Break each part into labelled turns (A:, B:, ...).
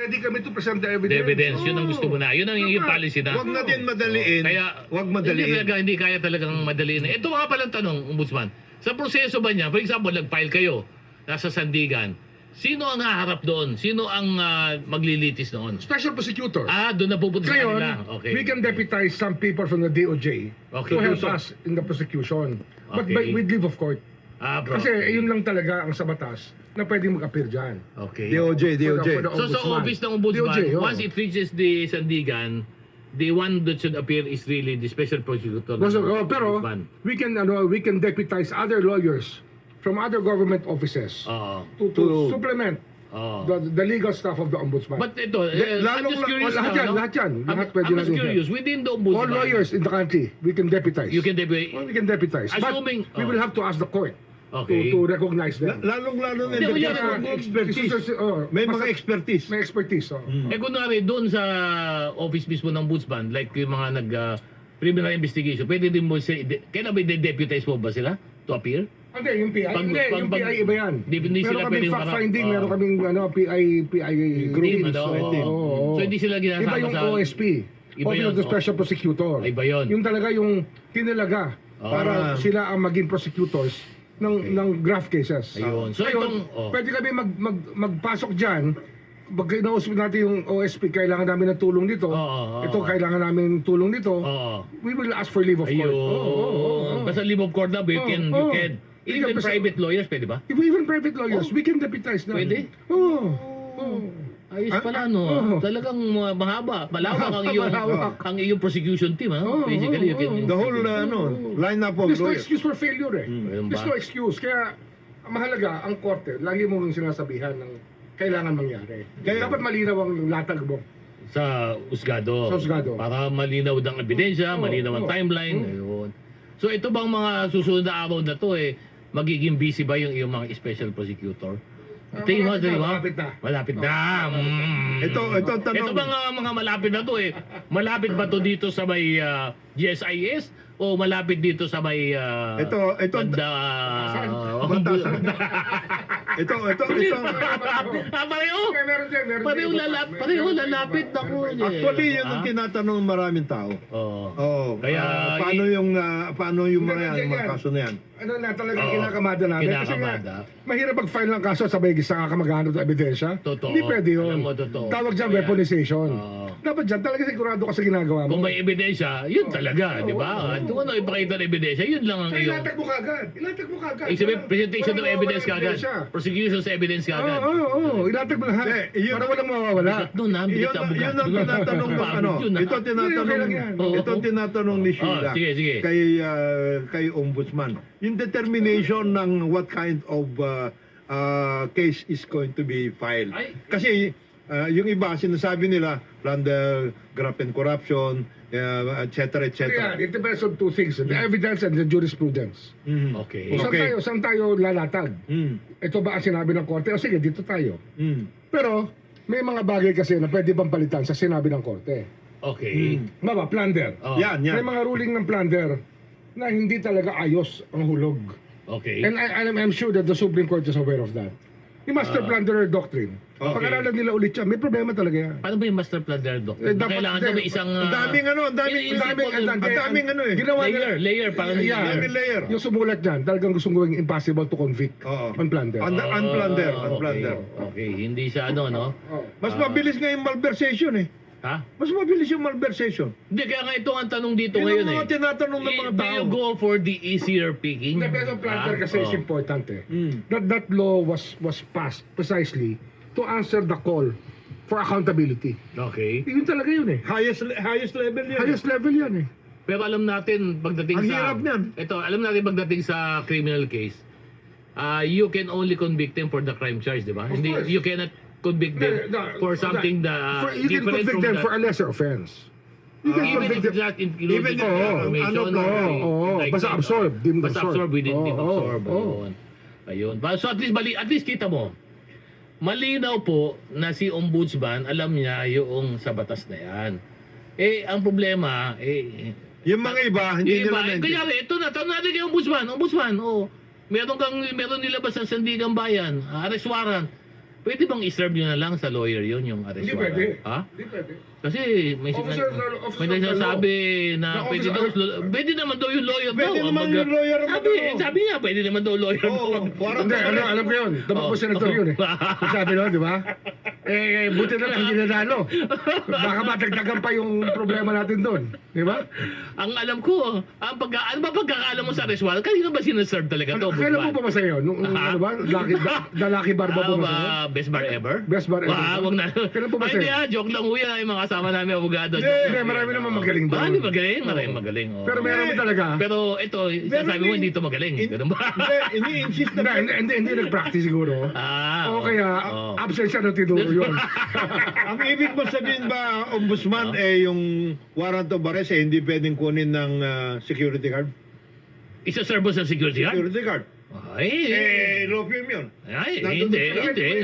A: Ready kami to present the
B: The
A: evidence.
B: evidence, yun ang gusto mo na. Yun ang yung policy na.
C: Huwag natin madaliin.
B: Kaya,
C: Huwag madaliin.
B: Hindi kaya talagang madaliin. Ito nga palang tanong, Ombudsman. Sa proseso ba niya, for example, nag-file kayo, nasa Sandigan, sino ang haharap doon? Sino ang maglilitis noon?
A: Special prosecutor.
B: Doon na pupunta sa
A: Ngayon,
B: kanila. Okay.
A: we can deputize some people from the DOJ
B: Okay.
A: to help us in the prosecution. But
B: Okay.
A: with leave of court.
B: Bro.
A: Kasi yun lang talaga ang sa batas na pwedeng mag-appear dyan.
B: Okay.
C: DOJ.
A: For the
B: So sa
A: ombudsman.
B: office ng Ombudsman,
A: DOJ, oh.
B: once it reaches the Sandigan, the one that should appear is really the special prosecutor.
A: Pero we can deputize other lawyers from other government offices
B: Oo.
A: to supplement
B: Oo.
A: the legal staff of the ombudsman.
B: But ito, I'm just curious
A: lahat
B: now,
A: yan,
B: no?
A: lahat yan. Lahat pwede
B: I'm just
A: natin
B: curious, within the Ombudsman,
A: All lawyers in the country, we can deputize.
B: you can deputy.
A: We can deputize.
B: Assuming-
A: But we will have to ask the court
B: Okay.
A: to recognize them.
C: Lalong-lalo na
B: Hindi,
C: yung
B: wala-
C: expertise. May mga expertise.
A: May expertise.
B: Kunwari, doon sa office mismo ng Ombudsman, like yung mga criminal investigation, pwede din mo kailan ba i-deputize mo ba sila to appear?
A: Hindi, yung PI.
B: Pag-
A: yung
B: pag-
A: PI iba yan.
B: Hindi
A: Meron
B: sila
A: kaming
B: pwedeng
A: fact-finding,
B: para-
A: meron kaming PI group.
B: Team,
A: teams.
B: oo.
A: Oo.
B: So hindi sila ginasama
A: Iba yung
B: sa...
A: OSP.
B: Iba
A: Office
B: yun,
A: of the Special Prosecutor.
B: Iba yun.
A: Yung talaga yung tinalaga para sila ang maging prosecutors ng graft cases.
B: Ayun. So
A: Ngayon,
B: itong...
A: pwede kami magpasok dyan. Pag kinausap natin yung OSP, kailangan namin ng tulong dito.
B: Oo.
A: Ito, kailangan namin ng tulong dito.
B: Oo.
A: We will ask for leave of court.
B: Ayun. Basta leave of court na, you can... Even
A: Basta-
B: private lawyers, pwede ba?
A: Even private lawyers, we can deputize them.
B: Pwede?
A: Oo.
B: Ayos pala, no?
A: Oo.
B: Talagang mahaba, malawak
A: Malawak.
B: ang iyong prosecution team, ha?
A: Oo,
B: Basically, you can...
C: The whole lineup of
A: There's no
C: lawyers.
A: excuse for failure eh.
B: Ayun
A: There's
B: ba?
A: no excuse. Kaya, ang mahalaga, ang korte, lagi mong sinasabihan ng kailangan mangyari. Dapat malinaw ang latag mo.
B: Sa usgado.
A: Sa husgado.
B: Para malinaw ang ebidensya,
A: Oo,
B: malinaw ang
A: oo.
B: timeline. Ayun. So ito bang mga susunod na araw na to magiging busy ba yung iyong mga special prosecutor? Tingin mo,
A: malapit na.
B: Malapit na.
C: Ito ang tanong.
B: Ito bang mga malapit na to malapit ba to dito sa may GSIS o malapit dito sa may
C: Ito
B: banda,
C: Batasan. Ito.
B: pareho.
A: Meron din.
B: Pareho lalapit na ko.
C: Actually, yun ang tinatanong ng maraming tao.
B: Oo. Kaya,
C: paano yung mga
A: Ganyan.
C: kaso na yan?
A: Ano na talagang
B: Oo.
A: kinakamada namin. Kasi
B: Kinakamada.
A: nga, mahirap mag-file ng kaso sabay sa kakamagano ng ebidensya.
B: Totoo.
A: Hindi pwede yun.
B: Alam mo, totoo.
A: Tawag dyan,
B: Kaya-
A: weaponization.
B: Oo.
A: Dapat dyan, talaga sigurado ka sa ginagawa mo.
B: Kung may ebidensya, yun talaga, di ba? Kung ano ipakita ng ebidensya, yun lang ang
A: Kaya
B: iyong...
A: ilatag mo kagad. Ilatag mo kagad.
B: Ibig sabihin, presentation ng
A: Walang
B: evidence
A: mawawala
B: kagad.
A: ebidensya.
B: Prosecution sa evidence kagad.
A: Oo. Ilatag mo lahat.
C: Yun-
A: Para walang mawawala.
B: Doon ha, bigat
C: Yun,
B: sa
C: yun
B: abogado.
C: ang tinatanong ng ano.
B: Yun, ha?
C: Ito tinatanong,
A: yan.
B: Oo.
C: ito tinatanong ni Sheila
B: sige.
C: kay Ombudsman. Yung determination ng what kind of case is going to be filed.
B: Ay.
C: Kasi yung iba sinasabi nila plunder, graft and corruption, et cetera, et
A: Kaya,
C: cetera.
A: it depends on two things. The evidence and the jurisprudence.
C: Mm.
B: Okay.
C: Okay.
A: Saan tayo lalatag?
C: Mm.
A: Ito ba ang sinabi ng korte? O sige, dito tayo.
C: Mm.
A: Pero, may mga bagay kasi na pwede bang palitan sa sinabi ng korte.
B: Okay.
A: Maba, plunder.
B: Oh,
C: Yan.
A: May mga ruling ng plunder na hindi talaga ayos ang hulog.
B: Okay.
A: And I'm sure that the Supreme Court is aware of that. Yung master plunderer doctrine,
C: Okay.
A: pag-aralan nila ulit yan, may problema talaga yan.
B: Paano ba yung master plunderer, Doc?
A: Dapat-
B: Kailangan na may isang...
C: Ang daming ano, ang daming ano eh.
A: Ginawa nila,
B: layer, parang
A: Yeah.
C: Daming layer.
A: yung sumulat dyan, talagang gustong gawing impossible to convict
C: Oo.
A: on plunder.
C: Unplunder.
B: Okay, hindi siya no?
A: Oh.
C: Mas mabilis nga yung malversation eh.
B: Ha?
C: Mas mabilis yung malversation.
B: Hindi, kaya nga ito ang tanong dito
C: Yun
B: ngayon
C: ang mga tinatanong ng mga
B: Do
C: tao.
B: you go for the easier picking?
A: Hindi, pero plunder kasi is
B: Oh.
A: important eh.
C: Mm.
A: That law was passed precisely to answer the call for accountability.
B: Okay.
A: Yun talaga yun eh.
C: Highest level yun.
A: Highest level yan eh.
B: Pero alam natin pagdating
C: Ang
B: sa
C: hirap niyan.
B: Ito, alam natin pagdating sa criminal case, you can only convict them for the crime charge, di ba?
A: Of
B: Hindi,
A: course.
B: you cannot convict them for something that
A: You can
B: different
A: convict
B: from
A: them
B: that.
A: for a lesser offense. You can
B: Even
A: convict
B: if
A: them.
B: it's not included
C: Even if-
B: information,
C: ano,
A: Oo,
B: like
A: basta
B: that.
A: absorb. Deemed
B: Basta absorb, we didn't
A: Oo,
B: absorb.
A: oo.
B: Ayun. So at least kita mo, malinaw po na si Ombudsman, alam niya yung sa batas na yan. Ang problema,
C: Yung mga iba, hindi nila naintindihan.
B: kaya ito na, tanong natin kay Ombudsman, meron nilabas sa Sandigan Bayan, arrest warrant. pwede bang i-serve nyo na lang sa lawyer yun, yung arrest
A: Hindi
B: warrant?
A: pwede.
B: Ha?
A: Hindi pwede.
B: Kasi may
A: Officer
B: nagsasabi na
A: Na
B: pwede
A: officer-
B: daw, pwede naman daw yung lawyer
C: Pwede
B: daw.
C: naman yung lawyer ang
B: sabi niya, pwede naman daw lawyer
C: Oo,
B: daw.
C: warrant
A: Hindi,
C: of arrest.
A: alam ko yun. Tumakbo
B: Oh.
A: senator yun eh. Kung sabi no, di ba? Buti na lang hindi nanalo. Baka matagdagan pa yung problema natin doon. Di ba?
B: Ang alam ko, ano ba pagkakaalam mo sa arrest warrant? Kanino ba sinaserve talaga to?
A: Kailan mo pa masaya yun? Nung ano ba? The Lucky Bar ba po masaya?
B: Best bar ever?
A: Best bar ever.
B: Wag na.
A: Kailan po
B: Ay, hindi
A: masaya?
B: joke lang ho yan. Yung mga kasama namin abogado.
A: Hindi, marami naman magaling doon.
B: Marami magaling, magaling. Oo.
A: Pero meron mo talaga.
B: Pero ito, sabi mo hindi ito magaling. Ganun ba?
C: Ini-insist na
A: Hindi nag-practice siguro. O kaya,
B: oo.
A: absent siya ng tinuro yun.
C: Ang ibig mo sabihin ba, Ombudsman, yung warrant of arrest hindi pwedeng kunin ng security guard?
B: Isa-serve mo sa security guard?
C: Security guard.
B: Ay,
C: Law firm yun.
B: hindi.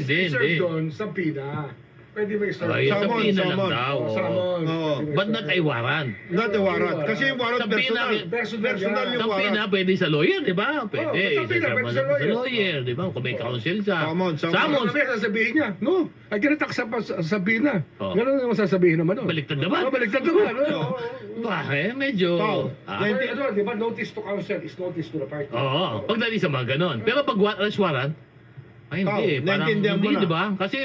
A: Serve doon sa PINA. Pwede mo i-serve.
B: Ay, sa
C: Summon,
B: pina lang
C: summon.
B: daw. oo.
A: Summon.
C: Oo.
B: But not a warrant.
C: Not a warrant. Kasi yung warrant
B: Sa pina-
C: personal.
A: Personal
C: Personal
A: yan.
C: yung
B: Sa
C: warrant.
B: pina, pwede sa lawyer, di ba? Pwede.
A: sa pina,
B: Isa-serve
A: pwede
B: mo
A: sa
B: sa
A: lawyer.
B: lawyer, di ba? Kung may counsel sa...
C: Summon.
B: Summon.
A: Mamaya sasabihin niya, no, ay ginatak sa PINA.
B: Oo.
A: Ganun naman sasabihin naman. No?
B: Baliktad naman.
A: Baliktad naman.
B: Bakit? Medyo...
C: Pao.
B: Ah.
A: Di ba, notice to counsel is notice to the party.
B: Oo, pagdating sa mga ganon. Pero pag arrest warrant, ay hindi,
C: Oh,
B: parang
C: naintindihan mo
B: hindi,
C: na.
B: di ba? Kasi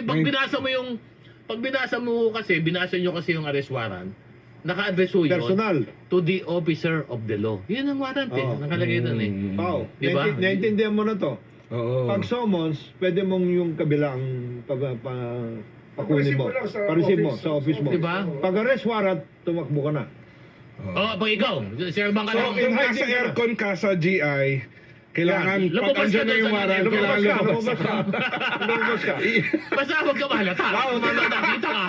B: pag binasa mo kasi, binasa nyo kasi yung arrest warrant, naka-address ho yun
C: Personal.
B: to the officer of the law. Yun ang warrant eh,
C: Oo.
B: nakalagay doon eh.
C: Pao,
B: Diba?
C: naintindihan mo na to.
A: Oo.
C: Pag summons, pwede mong yung kabilang pakunin mo.
A: Pareceive mo lang sa
C: Pareceive mo
A: office.
C: sa office mo.
B: Diba?
C: Pag arrest warrant, tumakbo ka na.
B: Oh, pag ikaw, sir bang ka
D: So,
B: lang?
D: kung nasa aircon ka sa GI, kailangan,
B: Yan.
D: pag
B: Lumabas ka
D: andyan na
B: doon
D: yung
B: sa-
D: warrant,
B: lumabas
D: kailangan
B: ka,
D: lumabas ka.
C: Lumabas ka.
B: Basta huwag ka mahalata. Oo, nakita ka.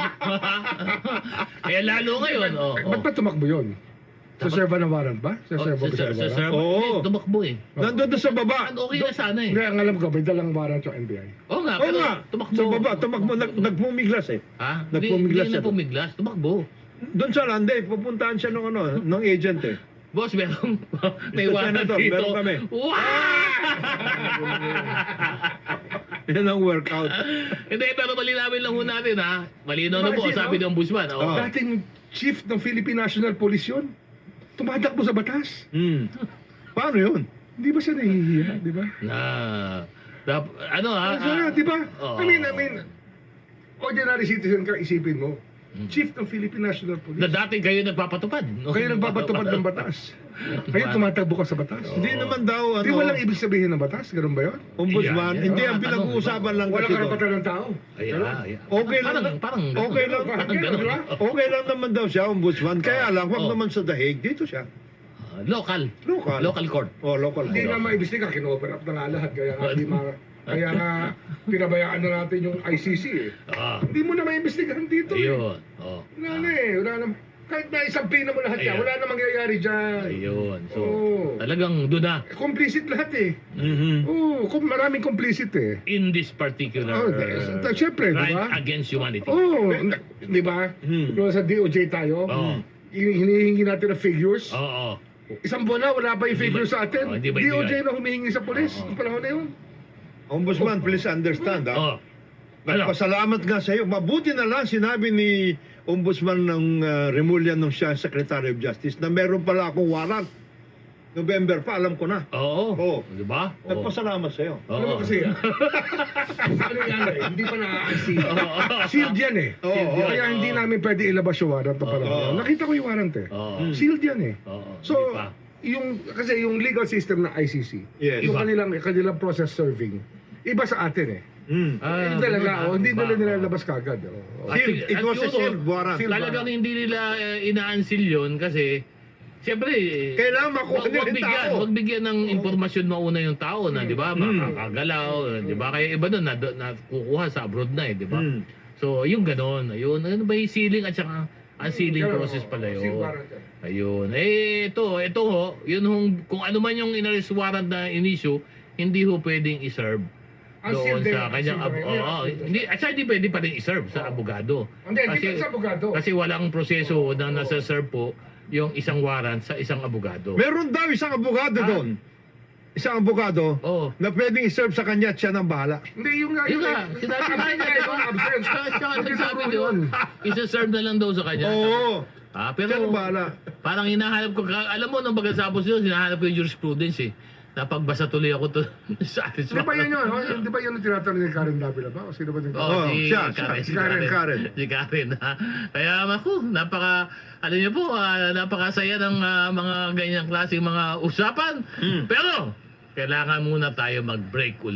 B: Kaya lalo ngayon, oh.
A: Ba't ba tumakbo yun? Sa serve ng warrant ba? Sa serve ba
B: Sa
A: warrant?
B: sir,
C: Oo.
B: tumakbo eh.
C: Nandun doon sa baba.
B: Okay na sana eh.
A: Hindi, ang alam ko, may dalang warrant yung NBI.
B: Oo nga,
C: Oo
B: pero
C: nga.
B: tumakbo.
C: Sa baba, tumakbo. Nagpumiglas eh.
B: Ha?
C: Nagpumiglas
B: Hindi na
C: siya.
B: pumiglas, tumakbo.
C: Doon sa Landay, pupuntahan siya ng agent eh.
B: Boss, meron may
C: Mr.
B: warrant
C: Senator,
B: dito.
C: meron kami.
B: Wow!
C: Yan ang workout.
B: Hindi, pero malinawin lang ho natin ha. Malinaw na po,
A: Bakit,
B: sabi
A: no?
B: ng ombudsman. Oh.
C: Oo.
A: Dating chief ng Philippine National Police yun. Tumatakbo sa batas.
C: Paano yun?
A: Hindi ba siya nahihiya? Di ba?
B: Ano ha?
A: Di ba?
B: Oo.
A: I mean, ordinary citizen ka, isipin mo. Chief ng Philippine National Police.
B: Na dati kayo nagpapatupad. No?
A: Kayo nagpapatupad ng batas. Kayo tumatakbo ka sa batas.
C: Hindi naman daw,
A: Di walang ibig sabihin ng batas? Ganun ba yun?
C: ombudsman,
B: Yan.
C: hindi ang
B: Tanong,
C: pinag-uusapan lang
A: Walang
C: kasi doon.
A: karapatan ng tao.
B: Ay,
A: Ganun?
C: Okay lang,
B: Parang
C: okay lang,
B: Parang
A: Ganun,
B: ganun.
A: di ba?
C: okay lang naman daw siya, ombudsman. Kaya lang, wag
B: Oh.
C: naman sa dahig, dito siya.
B: Local.
C: Local.
B: Local court.
C: Oh, local.
A: Hindi nga maimbestiga, kino-open up na nga lahat. Kaya nga pinabayaan na natin yung ICC eh.
B: Ah,
A: Hindi mo na maimbestigahan dito eh.
B: ayun. Oh.
A: Wala na eh. Wala na. Kahit na isang pina mo lahat yan,
B: Ayun.
A: wala na mangyayari dyan.
B: Ayun. So,
A: Oo.
B: talagang doon na.
A: Complicit lahat eh.
C: Mhm.
A: Oo, maraming complicit eh.
B: In this particular
A: Siyempre, di
B: crime
A: ba?
B: against humanity.
A: Oo, di ba?
C: Hmm.
A: Kung sa DOJ tayo,
B: Oo.
A: hinihingi natin ng figures.
B: Oo.
A: Isang buwan na, wala pa yung
B: Hindi
A: figures
B: ba-
A: sa atin.
B: Oo, hindi ba
A: DOJ
B: ibigay?
A: na humihingi sa polis.
B: Oo.
A: Yung panahon na yun.
C: Ombudsman, please understand, ha?
B: Oo. Ano?
C: Pasalamat nga sa iyo. Mabuti na lang sinabi ni Ombudsman ng Remulla nung siya Secretary of Justice na meron pala akong warrant. November pa, alam ko na.
B: Oo.
C: Oo.
B: Di ba? Oo.
C: Nagpasalamat sa iyo.
A: Ano mo
B: Oo.
A: kasi, ano yan eh, hindi pa na-unseal.
B: Oo.
A: Sealed yan eh.
C: Oo,
A: Kaya hindi namin pwede ilabas yung warrant na pala.
C: Oo.
A: Nakita ko yung warrant eh.
B: Oo.
A: Sealed yan eh.
B: Oo.
A: So,
B: Di ba?
A: kasi yung legal system ng ICC,
C: Yes.
A: yung
B: Iba.
A: kanilang process serving, iba sa atin eh.
C: Mm.
A: Hindi talaga, hindi
B: iba.
A: nila nilalabas kagad. Oh.
C: Sealed. It was a sealed warrant.
A: Sealed.
B: Talagang hindi nila ina-unseal yun kasi siyempre,
C: Kailangan makuha nila yung tao.
B: wag bigyan ng impormasyon mauna yung tao na, di ba? Makakagalaw, di ba? Kaya iba doon, nakukuha sa abroad na eh, di ba?
C: Mm.
B: So, yung ganon. Ayun, ano ba yung sealing at saka unsealing
A: Pero,
B: process pala
A: sealed
B: yun.
A: warrant yan.
B: Ayun. Ito ho, yun kung ano man yung in-arrest warrant na in-issue, hindi ho pwedeng i-serve doon
A: Unsealed din,
B: sa kanyang
A: unsealed din.
B: hindi at saka hindi pwede pa rin i-serve sa abogado.
A: Hindi pa sa abogado.
B: Kasi walang proseso na nasa-serve po yung isang warrant sa isang abogado.
C: Meron daw isang abogado doon. isang abogado
B: Oo.
C: na pwedeng i-serve sa kanya at siya nang bahala.
A: Hindi, yung nga,
B: Yun nga, sinabi nga niya, di ba?
A: absence.
B: Siya
A: Pag
B: nagsabi,
A: tinuro
B: di ba?
A: yun.
B: Isa-serve na lang daw sa kanya.
C: Oo.
B: Pero
C: Siya nang bahala.
B: parang hinahanap ko, alam mo, nung pagkasapos yun, hinahanap ko yung jurisprudence eh. Napagbasa tuloy ako to sa atin.
A: Di ba yun yun? Di ba yun ang tinatanong ni Karen Davila ba? O sino ba yung
B: Oh, si
C: siya,
B: Karen.
C: si Karen.
B: Si Karen. Ha? Kaya ako, alam niyo po, napakasaya ng mga ganyang klaseng mga usapan. Pero, kailangan muna tayo mag-break ulit.